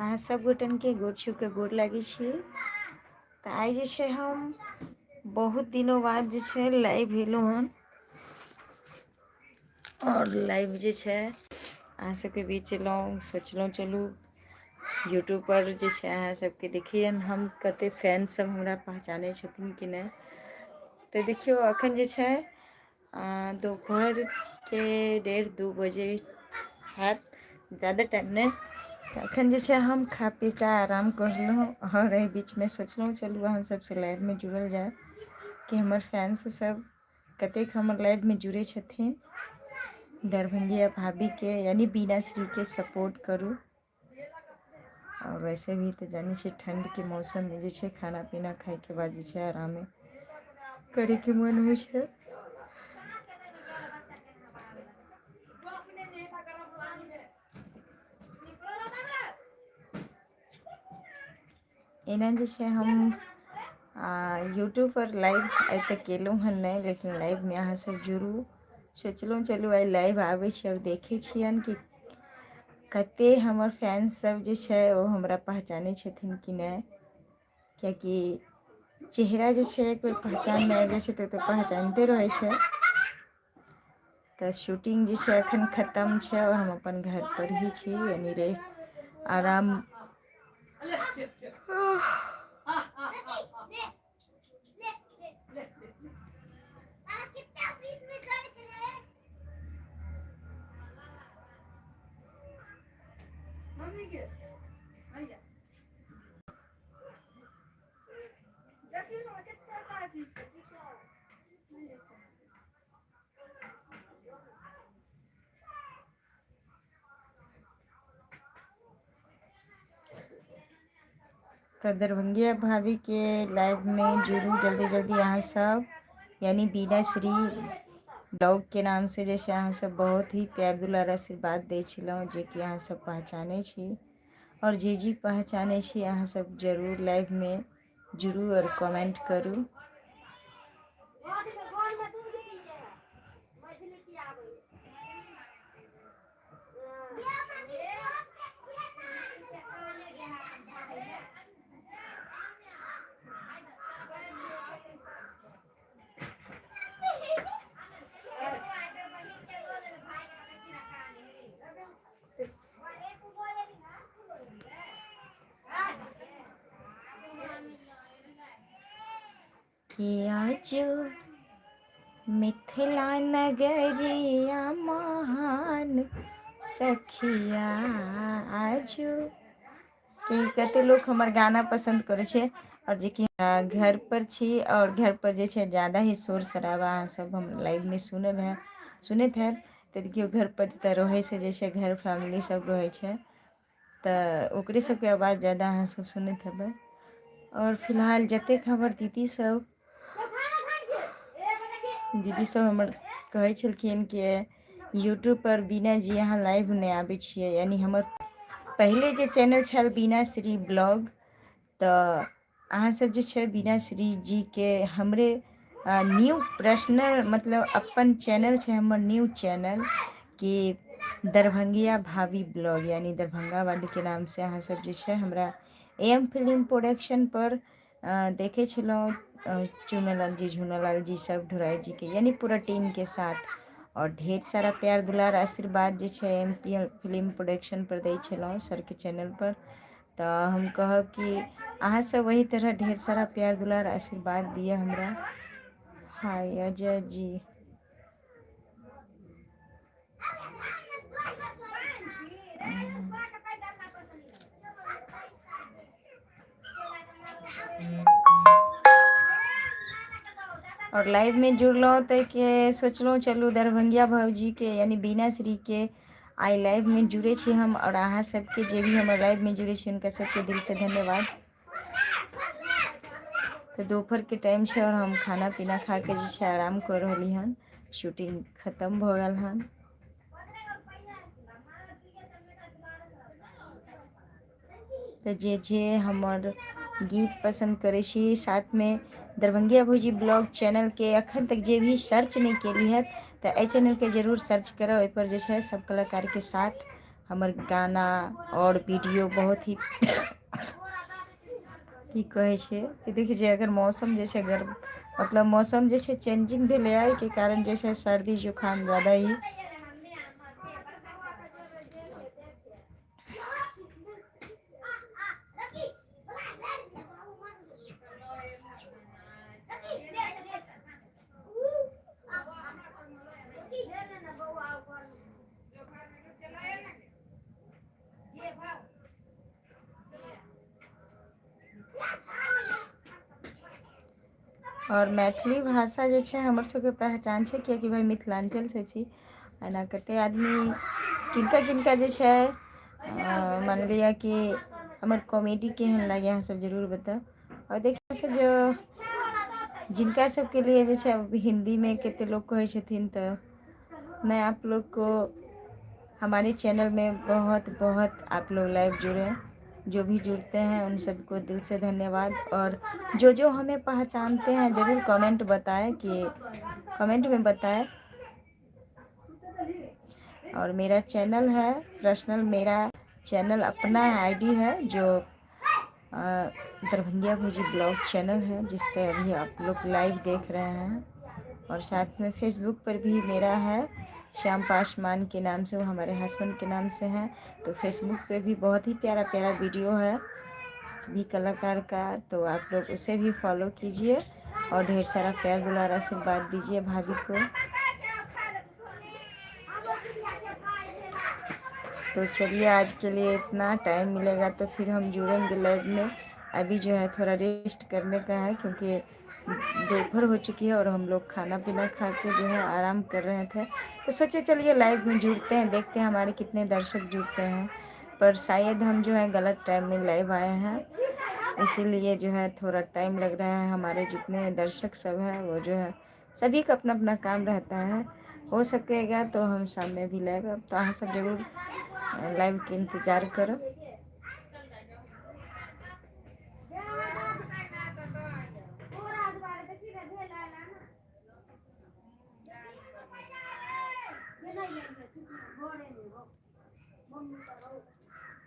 अहाँ सब गोटन के गोर छू के गोर लागे छी। तो आइ जे छै हम बहुत दिनों बाद जे छै लाइव भेलहुँ हन और लाइव जे छै अहाँ सबके बीच एलहुँ, सोचलहुँ चलू यूट्यूब पर जे छै अहाँ सबके देखियनि हम कते फैन सब हमरा पहचानै छथिन कि नहि। तऽ देखियौ एखन जे छै दोपहर के 1:30-2 बजे हैत, ज़्यादा टाइम नहीं। एखन जे छै हम खा पी कऽ आराम करलहुँ और एहि बीचमे सोचलहुँ चलू अहाँ सबसँ लाइवमे जुड़ल जाय कि हमर फैंस सब कतेक हमर लाइवमे जुड़ै छथिन। दरभंगिया भाभी के यानी बीना श्री के सपोर्ट करू। और वैसे भी तो जानी छे ठंड के मौसम में जे छे खाना पीना खाए के बाद जे छे आरामे करे के मन होइ छे। एना जे छे हम यूट्यूब पर लाइव आइ तक केलहुँ हन नहीं, लेकिन लाइव में अहाँ सब जुड़ू। सोचलहुँ चलू आइ लाइव आबै छी और देखै छियनि कि कते हमर फैंस सब जे छै ओ हमरा पहचानै छथिन कि नहीं। कियाकि चेहरा जे छै एक बेर पहचान में आबि जाइ छै तऽ पहचानते रहै छै। तऽ शूटिंग जे छै एखन खत्म छै और हम अपन घर पर ही छी, यानी रे आराम तो दरभंगिया भाभी के लाइव में जुड़ू जल्दी जल्दी अहाँ सब, यानी बीना श्री ब्लॉग के नाम से जे अहाँ सब बहुत ही प्यार दुलार आशीर्वाद दै छलहुँ, जे कि अहाँ सब पहचानै छी। और जे पहचानै छी अहाँ सब जरूर लाइव में जुड़ू और कमेंट करू। कि आजू मिथिला नगरिया महान सखिया आजू कि कते लोग हमर गाना पसंद करे छे। और जे कि घर पर छी और घर पर जे छे ज़्यादा ही शोर शराबा अहाँ सब हम लाइव में सुनैत हैब। तऽ देखियौ घर पर तऽ रहै से जे छे घर फैमिली सब रहै छे, तऽ ओकरे सबके आवाज़ ज़्यादा अहाँ सब सुनैत हेबै। और फिलहाल जतेक हमर दीदी सब हमर कहै छलखिन कि यूट्यूब पर बीना जी अहाँ लाइव नहीं आबै छियै, यानी हमर पहले जे चैनल छल बीना श्री ब्लॉग, तऽ अहाँ सब जे छे बीना श्री जी के हमरे न्यू पर्सनल मतलब अपन चैनल छे हमर न्यू चैनल कि दरभंगिया भाभी ब्लॉग, यानी दरभंगा वाली के नाम से अहाँ सब जे छे हमरा AM फिल्म प्रोडक्शन पर देखे छलहुँ चुनलाल जी, झुनलाल जी सब ढुराई जी के यानी पूरा टीम के साथ। और ढेर सारा प्यार दुलार आशीर्वाद जे छे AM फिल्म प्रोडक्शन पर दै छलहुँ सर के चैनल पर। तो हम कहब कि अहाँ सब वही तरह ढेर सारा प्यार दुलार आशीर्वाद दिए हमरा। हाय अजय जी, और लाइव में जुड़लहुँ तो के सोचलहुँ चलू दरभंगिया भौजी के यानी बीना श्री के आई लाइव में जुड़े छी हम। और अहाँ सबके जे भी हमर लाइव में जुड़े छी उनका सबके दिल से धन्यवाद। तो दोपहर के टाइम छे और हम खाना पीना खा के जे छे आराम कर रहली हन। शूटिंग खत्म भ गेल हन। तो जे हमर गीत पसंद करे छी, साथ में दरभंगिया भौजी ब्लॉग चैनल के अखन तक जे भी सर्च नहीं केली है तो ए चैनल के जरूर सर्च करो। पर जे छे सब कलाकार के साथ हमर गाना और वीडियो बहुत ही की कहै छै कि देखिए जे अगर मौसम जे छै अगर मतलब मौसम जे छै चेंजिंग भेलै के कारण जे छै सर्दी जुकाम ज़्यादा ही और मैथिली भाषा जे छै हमर सबके पहचान छै कियाकि भाई मिथिलांचल से छी। एना कते आदमी किनका किनका जे छै मान लिअ कि हमर कॉमेडी केहन लागे अहाँ सब जरूर बताओ। और देखिए से जो जिनका सबके लिए जे छै हिंदी में केते लोग कहै छथिन तो मैं आप लोग को हमारे चैनल में बहुत बहुत आप लोग लाइव जुड़े, जो भी जुड़ते हैं उन सबको दिल से धन्यवाद। और जो हमें पहचानते हैं ज़रूर कमेंट बताएं कि कमेंट में बताएं। और मेरा चैनल है पर्सनल, मेरा चैनल अपना आईडी है जो दरभंगिया भोजी ब्लॉग चैनल है जिस पे अभी आप लोग लाइव देख रहे हैं। और साथ में फेसबुक पर भी मेरा है श्याम पासवान के नाम से, वो हमारे हस्बैंड के नाम से है। तो फेसबुक पे भी बहुत ही प्यारा प्यारा वीडियो है सभी कलाकार का, तो आप लोग उसे भी फॉलो कीजिए और ढेर सारा प्यार दुलार आशीर्वाद दीजिए भाभी को। तो चलिए आज के लिए इतना, टाइम मिलेगा तो फिर हम जुड़ेंगे लाइव में। अभी जो है थोड़ा रेस्ट करने का है क्योंकि दोपहर हो चुकी है और हम लोग खाना पीना खा के जो है आराम कर रहे थे। तो सोचे चलिए लाइव में जुड़ते हैं, देखते हैं हमारे कितने दर्शक जुड़ते हैं। पर शायद हम जो है गलत टाइम में लाइव आए हैं, इसीलिए जो है थोड़ा टाइम लग रहा है। हमारे जितने दर्शक सब हैं वो जो है सभी का अपना अपना काम रहता है। हो सकेगा तो हम शाम में भी लाइव, तो आप सब जरूर लाइव के इंतज़ार करो।